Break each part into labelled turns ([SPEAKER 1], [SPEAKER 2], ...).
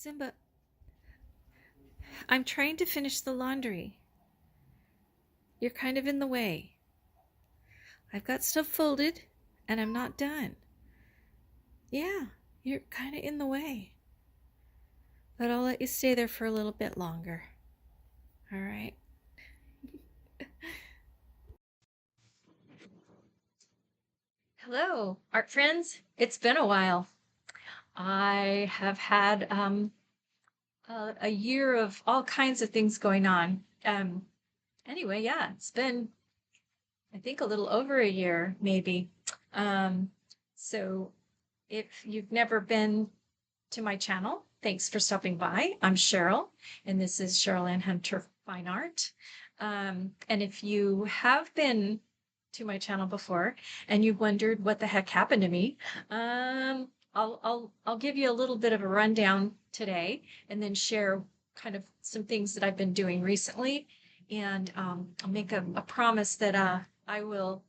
[SPEAKER 1] Simba, I'm trying to finish the laundry. You're kind of in the way. I've got stuff folded and I'm not done. Yeah, you're kind of in the way. But I'll let you stay there for a little bit longer. All right. Hello, art friends. It's been a while. I have had a year of all kinds of things going on. Anyway, yeah, it's been, I think, a little over a year, maybe. Um, so if you've never been to my channel, thanks for stopping by. I'm Cheryl, and this is Cheryl Ann Hunter Fine Art. And if you have been to my channel before and you've wondered what the heck happened to me, I'll give you a little bit of a rundown today, and then share kind of some things that I've been doing recently. And I'll make a promise that I will,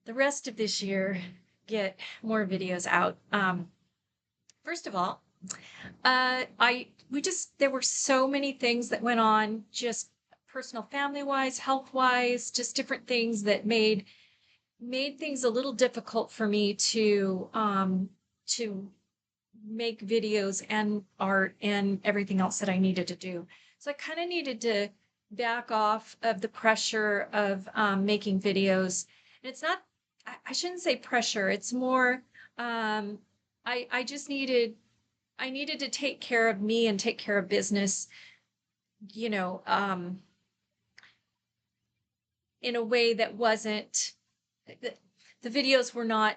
[SPEAKER 1] the rest of this year, get more videos out. First of all, there were so many things that went on, just personal, family wise, health wise, just different things that made things a little difficult for me to make videos and art and everything else that I needed to do. So I kind of needed to back off of the pressure of making videos. And it's not, I shouldn't say pressure. It's more, I just needed, I needed to take care of me and take care of business, you know, in a way that wasn't, the videos were not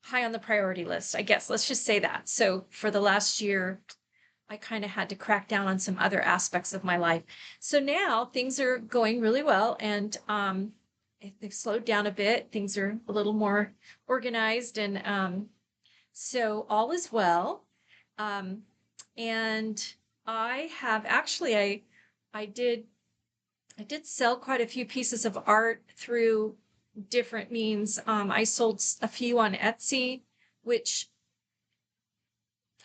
[SPEAKER 1] high on the priority list, I guess. Let's just say that. So for the last year, I kind of had to crack down on some other aspects of my life. So now things are going really well, and they've slowed down a bit. Things are a little more organized, and so all is well. And I have actually, I did sell quite a few pieces of art through different means. I sold a few on Etsy, which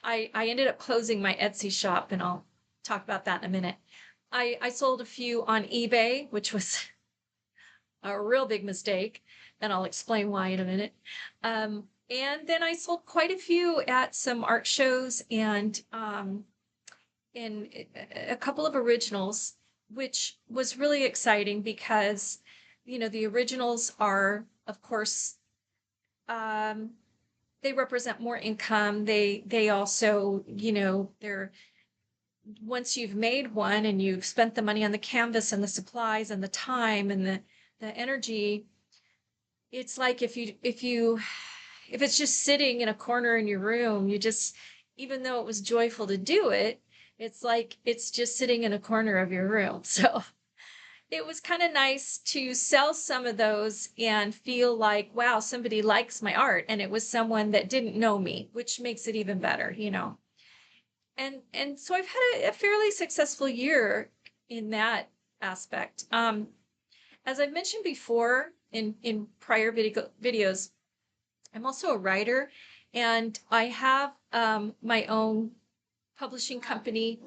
[SPEAKER 1] I ended up closing my Etsy shop, and I'll talk about that in a minute. I sold a few on eBay, which was a real big mistake, and I'll explain why in a minute. And then I sold quite a few at some art shows, and in a couple of originals, which was really exciting because, the originals are, of course, they represent more income. They also, they're, once you've made one and you've spent the money on the canvas and the supplies and the time and the energy, it's like if it's just sitting in a corner in your room, you just, even though it was joyful to do it, it's like it's just sitting in a corner of your room. So it was kind of nice to sell some of those and feel like, wow, somebody likes my art. And it was someone that didn't know me, which makes it even better. And so I've had a fairly successful year in that aspect. As I've mentioned before in prior videos, I'm also a writer, and I have my own publishing company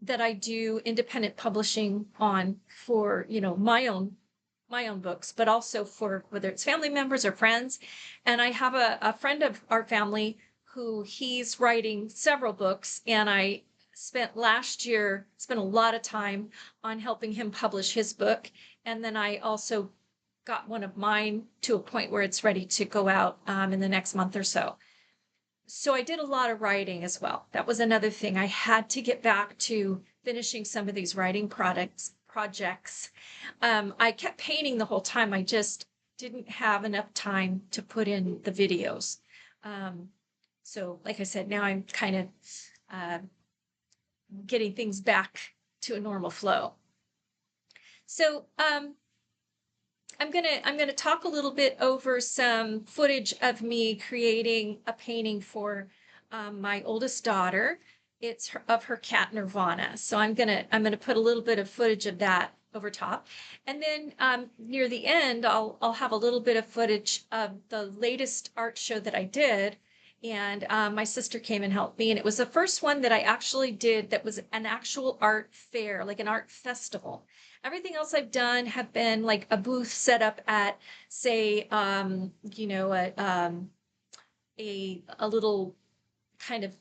[SPEAKER 1] that I do independent publishing on for, my own books, but also for whether it's family members or friends. And I have a friend of our family who he's writing several books, and I spent last year spent a lot of time on helping him publish his book. And then I also got one of mine to a point where it's ready to go out in the next month or so. So I did a lot of writing as well. That was another thing. I had to get back to finishing some of these writing projects. I kept painting the whole time. I just didn't have enough time to put in the videos. So like I said, now I'm kind of getting things back to a normal flow. So I'm gonna talk a little bit over some footage of me creating a painting for my oldest daughter. It's of her cat Nirvana. So I'm gonna put a little bit of footage of that over top, and then near the end I'll have a little bit of footage of the latest art show that I did, And my sister came and helped me. And it was the first one that I actually did that was an actual art fair, like an art festival. Everything else I've done have been like a booth set up at, say, a little kind of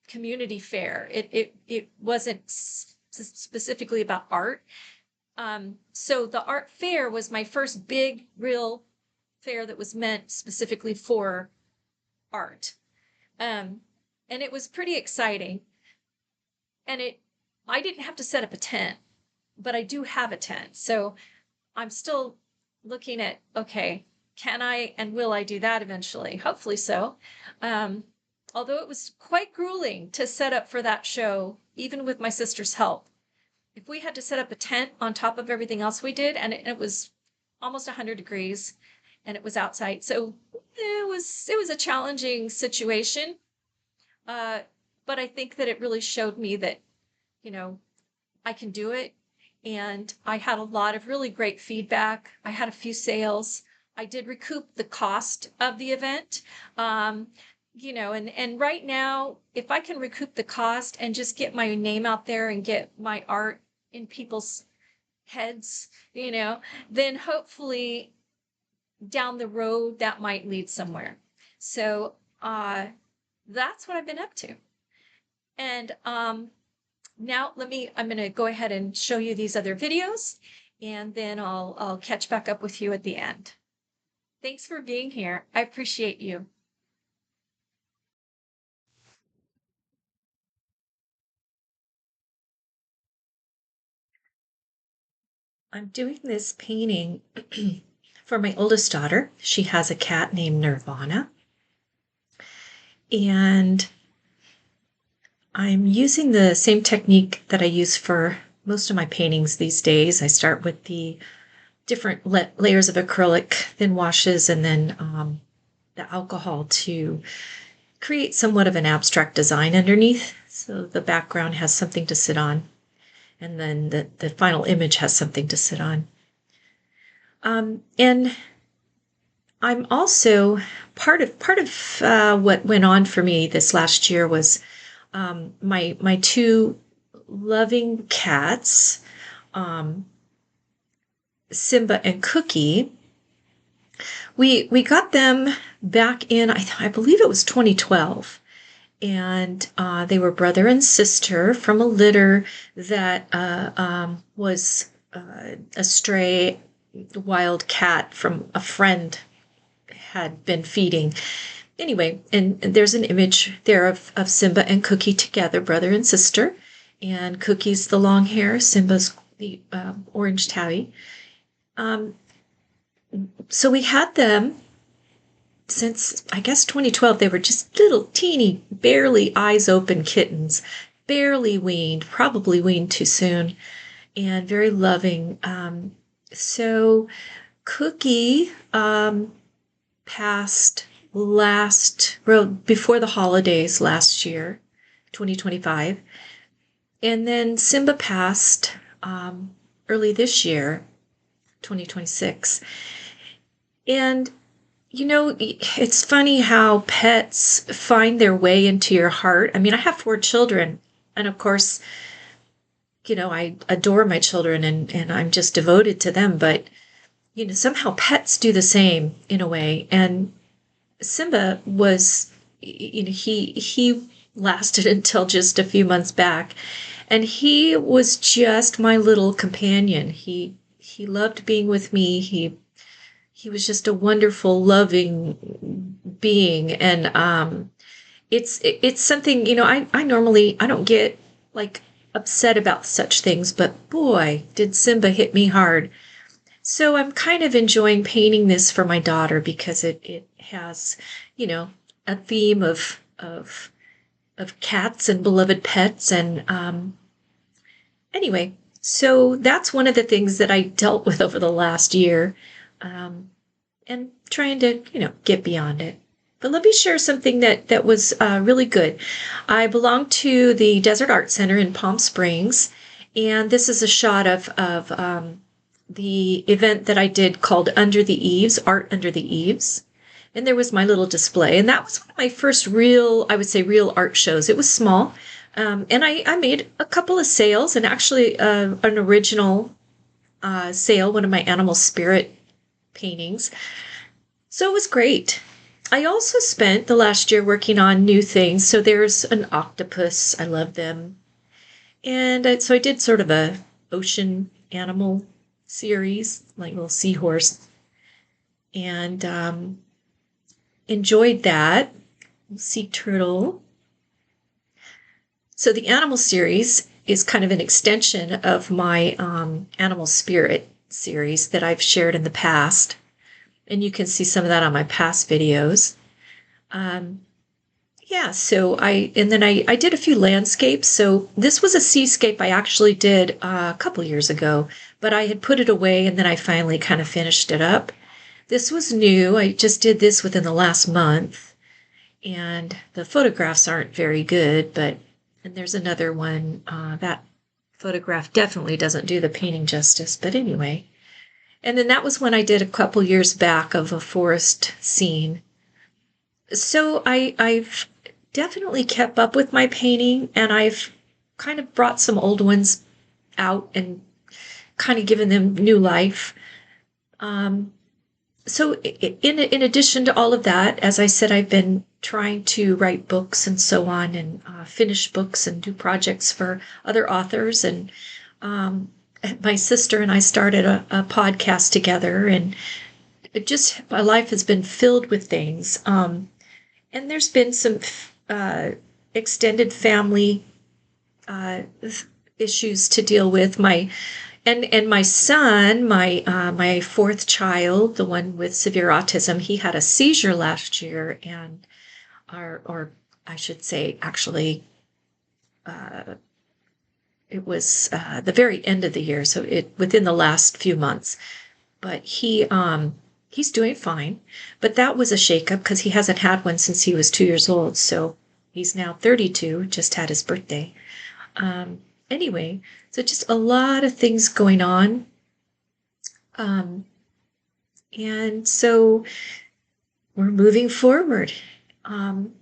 [SPEAKER 1] community fair. It wasn't specifically about art. So the art fair was my first big, real fair that was meant specifically for art. And it was pretty exciting. And I didn't have to set up a tent, but I do have a tent. So I'm still looking at, okay, can I and will I do that eventually? Hopefully so. Um, Although it was quite grueling to set up for that show, even with my sister's help. If we had to set up a tent on top of everything else we did, and it was almost 100 degrees and it was outside. So it was a challenging situation. But I think that it really showed me that, you know, I can do it. And I had a lot of really great feedback. I had a few sales. I did recoup the cost of the event. Um, and right now, if I can recoup the cost and just get my name out there and get my art in people's heads, then hopefully down the road that might lead somewhere. So that's what I've been up to. And now I'm going to go ahead and show you these other videos, and then I'll catch back up with you at the end. Thanks for being here. I appreciate you. I'm doing this painting for my oldest daughter. She has a cat named Nirvana. And I'm using the same technique that I use for most of my paintings these days. I start with the different layers of acrylic, then washes, and then the alcohol to create somewhat of an abstract design underneath. So the background has something to sit on, and then the final image has something to sit on. And I'm also part of what went on for me this last year was my two loving cats, Simba and Cookie. We got them back in, I believe it was 2012. And they were brother and sister from a litter that was a stray wild cat from a friend had been feeding. Anyway, and there's an image there of Simba and Cookie together, brother and sister. And Cookie's the long hair, Simba's the orange tabby. So we had them since, I guess, 2012. They were just little teeny, barely eyes open kittens, barely weaned, probably weaned too soon, and very loving. So Cookie passed before the holidays last year, 2025. And then Simba passed early this year, 2026. And it's funny how pets find their way into your heart. I mean, I have 4 children, and of course, I adore my children and I'm just devoted to them, but somehow pets do the same in a way. And Simba was, he lasted until just a few months back, and he was just my little companion. He loved being with me. He was just a wonderful, loving being. And it's something, I don't get like upset about such things, but boy, did Simba hit me hard. So I'm kind of enjoying painting this for my daughter because it has, a theme of cats and beloved pets. And anyway, so that's one of the things that I dealt with over the last year, and trying to, get beyond it. But let me share something that was really good. I belong to the Desert Art Center in Palm Springs, and this is a shot of the event that I did called Under the Eaves, Art Under the Eaves.
[SPEAKER 2] And there was my little display. And that was one of my first real, I would say, real art shows. It was small. And I made a couple of sales, and actually an original sale, one of my animal spirit paintings. So it was great. I also spent the last year working on new things. So there's an octopus. I love them. And so I did sort of a ocean animal series, like a little seahorse, and enjoyed that. Sea turtle. So the animal series is kind of an extension of my animal spirit series that I've shared in the past. And you can see some of that on my past videos. Yeah, so I did a few landscapes. So this was a seascape I actually did a couple years ago, but I had put it away and then I finally kind of finished it up. This was new. I just did this within the last month, and the photographs aren't very good, and there's another one. That photograph definitely doesn't do the painting justice, but anyway. And then that was when I did a couple years back of a forest scene. So I've definitely kept up with my painting, and I've kind of brought some old ones out and kind of given them new life. So in addition to all of that, as I said, I've been trying to write books and so on, and finish books and do projects for other authors. And my sister and I started a podcast together, and my life has been filled with things. And there's been some extended family issues to deal with. My son, my fourth child, the one with severe autism, he had a seizure last year, and or I should say, actually, it was the very end of the year, so within the last few months. But he's doing fine. But that was a shakeup because he hasn't had one since he was 2 years old. So he's now 32, just had his birthday. Anyway, so just a lot of things going on. And so we're moving forward. And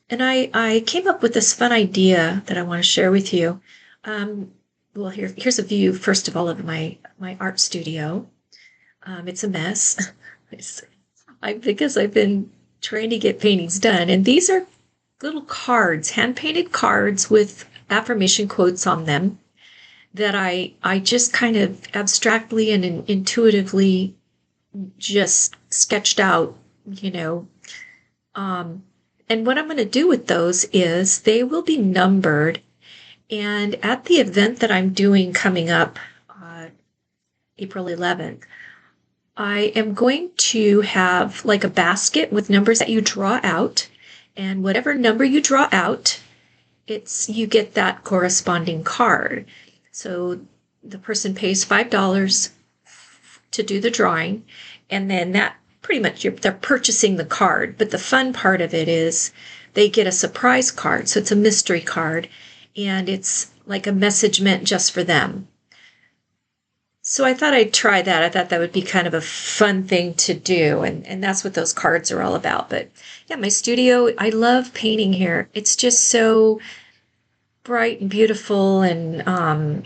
[SPEAKER 2] I came up with this fun idea that I want to share with you. Well, here's a view, first of all, of my art studio. It's a mess. Because I've been trying to get paintings done. And these are little cards, hand-painted cards with affirmation quotes on them that I just kind of abstractly and intuitively just sketched out, you know. And what I'm going to do with those is they will be numbered. And at the event that I'm doing coming up, April 11th, I am going to have like a basket with numbers that you draw out. And whatever number you draw out, you get that corresponding card. So the person pays $5 to do the drawing, and then that pretty much they're purchasing the card. But the fun part of it is they get a surprise card. So it's a mystery card, and it's like a message meant just for them. So I thought I'd try that. I thought that would be kind of a fun thing to do, and that's what those cards are all about. But yeah, my studio, I love painting here. It's just so bright and beautiful, and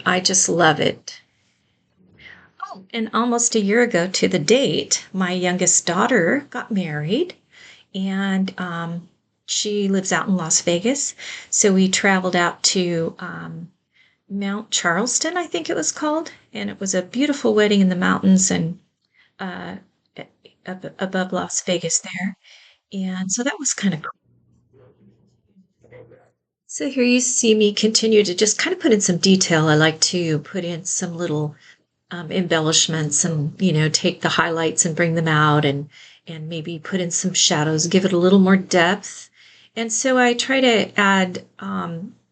[SPEAKER 2] I just love it. Oh, and almost a year ago to the date, my youngest daughter got married, and she lives out in Las Vegas. So we traveled out to Mount Charleston, I think it was called, and it was a beautiful wedding in the mountains and above Las Vegas there. And so that was kind of cool. So here you see me continue to just kind of put in some detail. I like to put in some little embellishments, and take the highlights and bring them out, and maybe put in some shadows, give it a little more depth. And so I try to add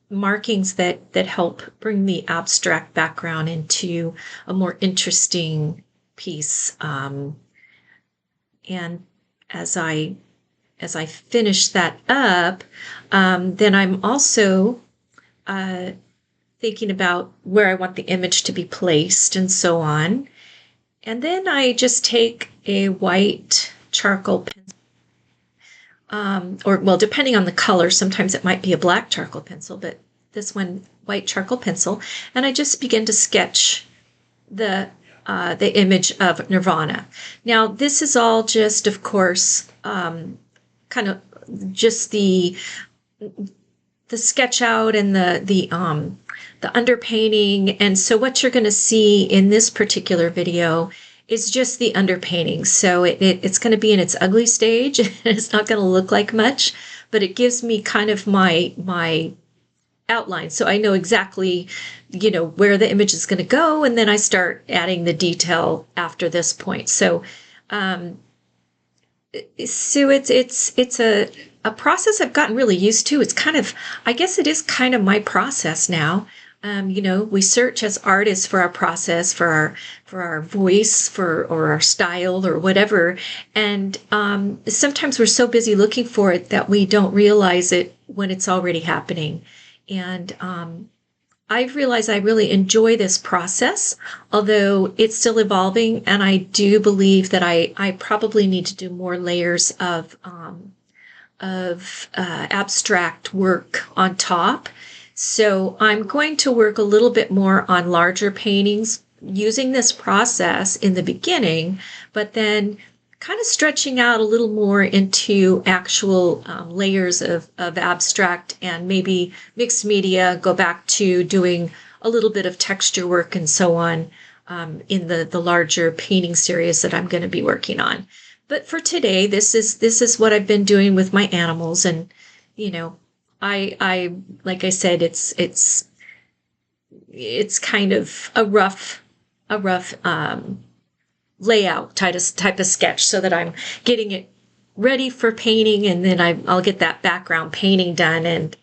[SPEAKER 2] markings that help bring the abstract background into a more interesting piece. And as I finish that up, then I'm also thinking about where I want the image to be placed and so on. And then I just take a white charcoal pencil or well, depending on the color, sometimes it might be a black charcoal pencil, but this one, white charcoal pencil. And I just begin to sketch the image of Nirvana. Now, this is all just, of course, kind of just the sketch out and the underpainting. And so what you're going to see in this particular video is just the underpainting. So it's going to be in its ugly stage. It's not going to look like much, but it gives me kind of my outline. So I know exactly, where the image is going to go. And then I start adding the detail after this point. Um, so it's a process I've gotten really used to. It's kind of, I guess it is kind of my process now. We search as artists for our process, for our voice, or our style, or whatever. And sometimes we're so busy looking for it that we don't realize it when it's already happening. And I've realized I really enjoy this process, although it's still evolving. And I do believe that I probably need to do more layers of abstract work on top. So I'm going to work a little bit more on larger paintings using this process in the beginning, but then kind of stretching out a little more into actual layers of abstract, and maybe mixed media, go back to doing a little bit of texture work and so on in the larger painting series that I'm going to be working on. But for today, this is what I've been doing with my animals. And I like I said, it's kind of a rough layout type of sketch, so that I'm getting it ready for painting, and then I'll get that background painting done, and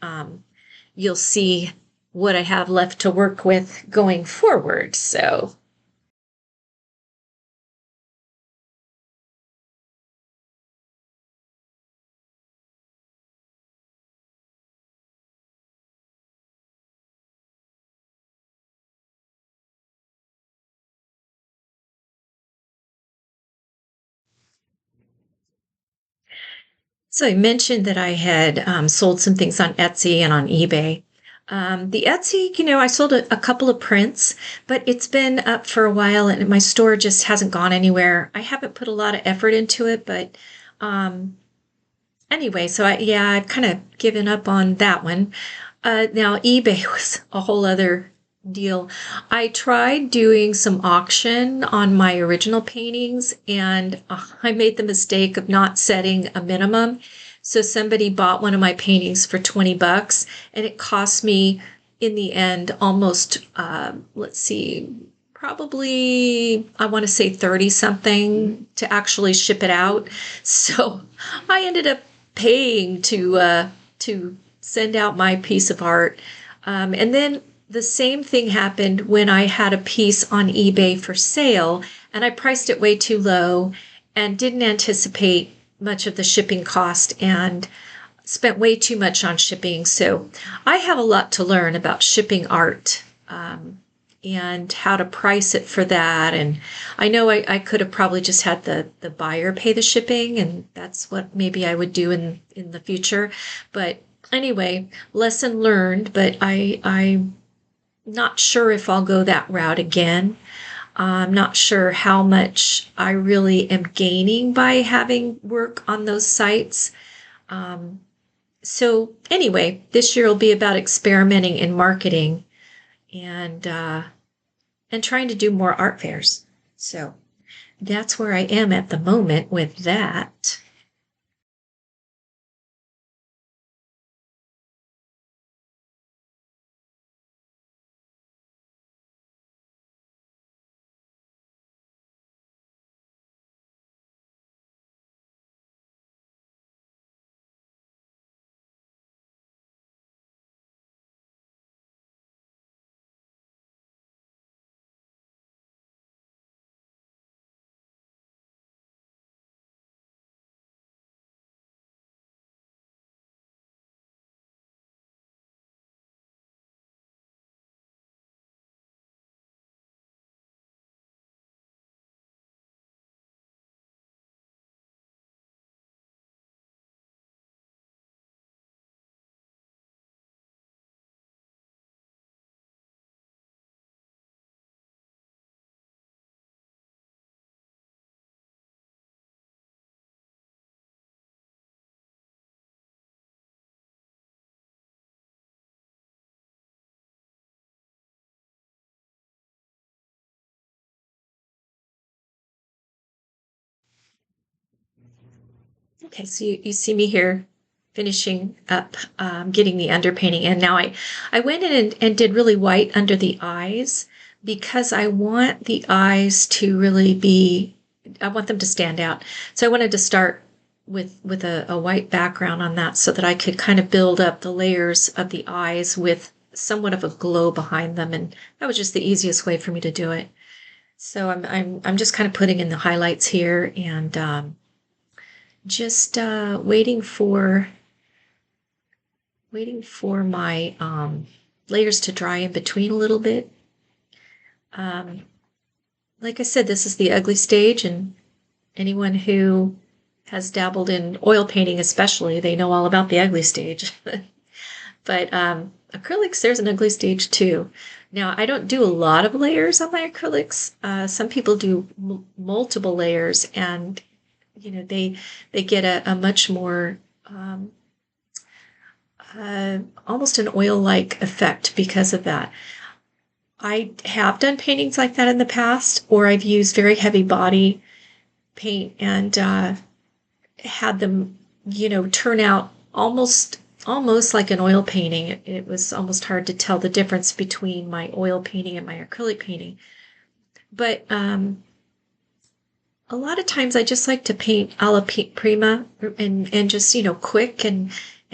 [SPEAKER 2] you'll see what I have left to work with going forward. So I mentioned that I had sold some things on Etsy and on eBay. The Etsy, I sold a couple of prints, but it's been up for a while, and my store just hasn't gone anywhere. I haven't put a lot of effort into it, but um, anyway, so I've kind of given up on that one. Now eBay was a whole other deal. I tried doing some auction on my original paintings, and I made the mistake of not setting a minimum. So somebody bought one of my paintings for $20, and it cost me in the end almost, let's see, probably, I want to say 30 something to actually ship it out. So I ended up paying to send out my piece of art. And then the same thing happened when I had a piece on eBay for sale, and I priced it way too low and didn't anticipate much of the shipping cost, and spent way too much on shipping. So I have a lot to learn about shipping art. And how to price it for that. And I know I could have probably just had the buyer pay the shipping, and that's what maybe I would do in the future. But anyway, lesson learned, but I'm not sure if I'll go that route again. I'm not sure how much I really am gaining by having work on those sites. So anyway, this year will be about experimenting in marketing, and trying to do more art fairs. So that's where I am at the moment with that. Okay, so you see me here finishing up, getting the underpainting. And now I went in and did really white under the eyes because I want the eyes to really be, I want them to stand out. So I wanted to start with a white background on that so that I could kind of build up the layers of the eyes with somewhat of a glow behind them. And that was just the easiest way for me to do it. So I'm just kind of putting in the highlights here and just waiting for my layers to dry in between a little bit. Like I said, this is the ugly stage, and anyone who has dabbled in oil painting, especially, they know all about the ugly stage. But acrylics, there's an ugly stage too. Now, I don't do a lot of layers on my acrylics. Some people do multiple layers, and they get a much more almost an oil-like effect because of that. I have done paintings like that in the past, or I've used very heavy body paint and had them, turn out almost like an oil painting. It was almost hard to tell the difference between my oil painting and my acrylic painting. But a lot of times I just like to paint alla prima and just, quick and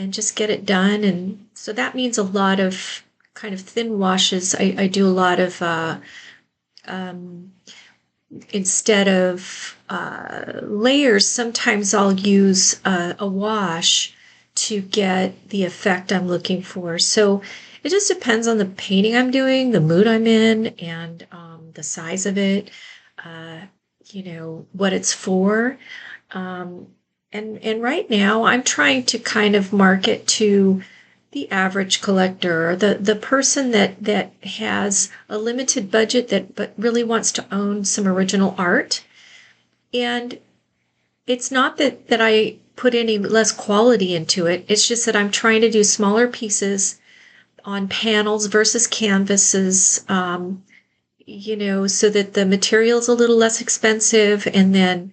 [SPEAKER 2] just get it done. And so that means a lot of kind of thin washes. I do a lot of, instead of layers, sometimes I'll use a wash to get the effect I'm looking for. So it just depends on the painting I'm doing, the mood I'm in, and the size of it, what it's for. And right now I'm trying to kind of market to the average collector, the person that has a limited budget but really wants to own some original art. And it's not that I put any less quality into it. It's just that I'm trying to do smaller pieces on panels versus canvases, so that the material's a little less expensive, and then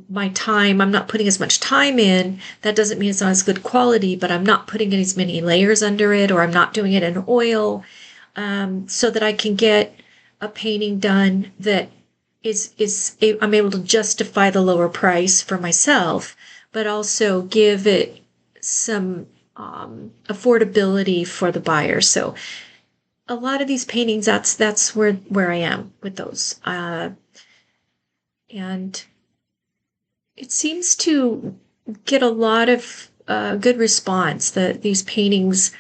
[SPEAKER 2] my time, I'm not putting as much time in. That doesn't mean it's not as good quality, but I'm not putting in as many layers under it, or I'm not doing it in oil, so that I can get a painting done that I'm able to justify the lower price for myself, but also give it some affordability for the buyer. So a lot of these paintings, that's where I am with those, and it seems to get a lot of good response. That these paintings,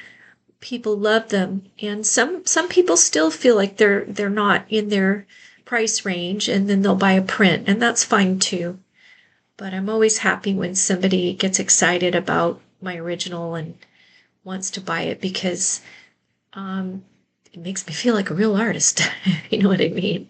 [SPEAKER 2] people love them, and some people still feel like they're not in their price range, and then they'll buy a print, and that's fine too. But I'm always happy when somebody gets excited about my original and wants to buy it, because it makes me feel like a real artist. You know what I mean?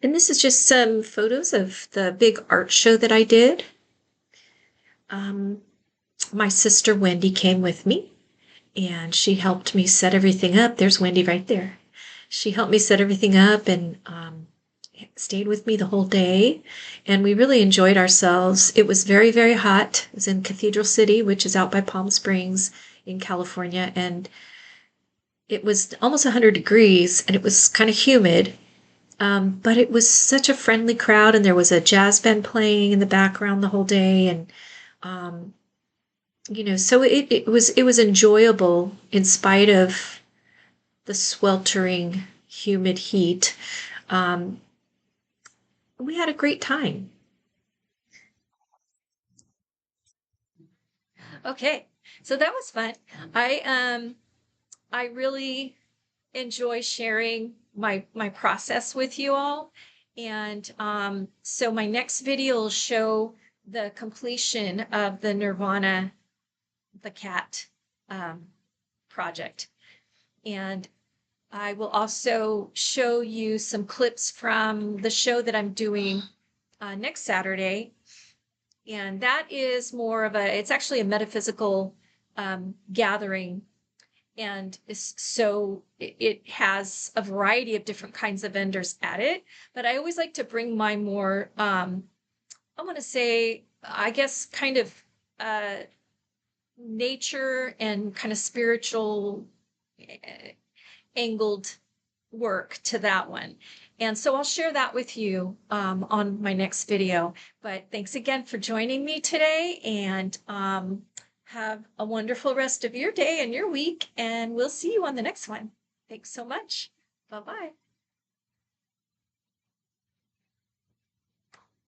[SPEAKER 2] And this is just some photos of the big art show that I did. My sister Wendy came with me, and she helped me set everything up. There's Wendy right there. She helped me set everything up and stayed with me the whole day. And we really enjoyed ourselves. It was very, very hot. It was in Cathedral City, which is out by Palm Springs in California. And it was almost 100 degrees, and it was kind of humid. But it was such a friendly crowd, and there was a jazz band playing in the background the whole day, and um, so it was enjoyable in spite of the sweltering, humid heat. Um, we had a great time.
[SPEAKER 1] Okay, so that was fun. I really enjoy sharing my process with you all. And so my next video will show the completion of the Nirvana, the cat um, project. And I will also show you some clips from the show that I'm doing next Saturday. And that is more of it's actually a metaphysical gathering. And so it has a variety of different kinds of vendors at it. But I always like to bring my more, I want to say, I guess, kind of uh, nature and kind of spiritual angled work to that one. And so I'll share that with you on my next video. But thanks again for joining me today, and have a wonderful rest of your day and your week. And we'll see you on the next one. Thanks so much. Bye bye.